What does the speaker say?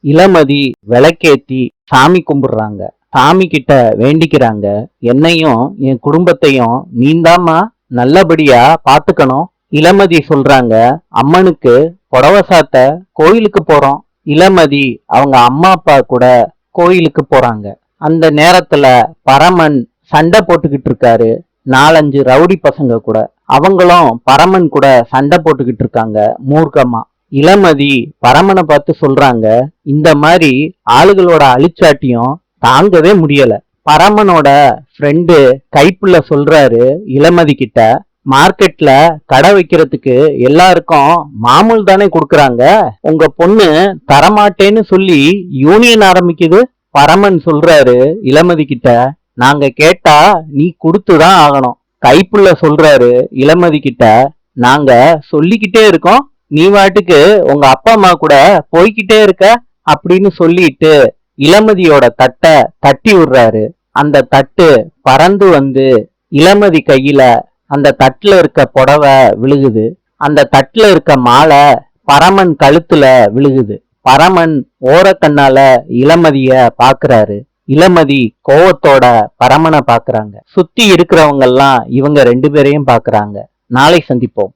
இளமதி விளக்கேத்தி சாமி கும்பிடுறாங்க. சாமி கிட்ட வேண்டிக்கிறாங்க, என்னையும் என் குடும்பத்தையும் நீந்தாமா நல்லபடியா பாத்துக்கணும். இளமதி சொல்றாங்க, அம்மனுக்கு புடவை சாத்த கோயிலுக்கு போறோம். இளமதி அவங்க அம்மா அப்பா கூட கோயிலுக்கு போறாங்க. அந்த நேரத்துல பரமன் சண்டை போட்டுக்கிட்டு இருக்காரு 4-5 ரவுடி பசங்க கூட. அவங்களும் பரமன் கூட சண்டை போட்டுக்கிட்டு இருக்காங்க மூர்க்கமா. இளமதி பரமனை பார்த்து சொல்றாங்க, இந்த மாதிரி ஆளுகளோட அழிச்சாட்டியும் தாங்கவே முடியல. பரமனோட ஃப்ரெண்டு கைப்புள்ள சொல்றாரு இளமதி கிட்ட, மார்க்கெட்ல கடை வைக்கிறதுக்கு எல்லாருக்கும் மாமூல் தானே கொடுக்கறாங்க, உங்க பொண்ணு தரமாட்டேன்னு சொல்லி யூனியன் ஆரம்பிக்குது. பரமன் சொல்றாரு இளமதி கிட்ட, நாங்க கேட்டா நீ கொடுத்துதான் ஆகணும். கைப்புள்ள சொல்றாரு இளமதி கிட்ட, நாங்க சொல்லிக்கிட்டே இருக்கோம், நீ வாட்டுக்கு உங்க அப்பா அம்மா கூட போய்கிட்டே இருக்க அப்படின்னு சொல்லிட்டு இளமதியோட தட்டை தட்டி விடுறாரு. அந்த தட்டு பறந்து வந்து இளமதி கையில அந்த தட்டுல இருக்க புடவை விழுகுது. அந்த தட்டுல இருக்க மாலை பரமன் கழுத்துல விழுகுது. பரமன் ஓரக்கண்ணால இளமதிய பாக்குறாரு. இளமதி கோவத்தோட பரமனை பாக்குறாங்க. சுத்தி இருக்கிறவங்க எல்லாம் இவங்க 2 பேரையும் பாக்குறாங்க. நாளை சந்திப்போம்.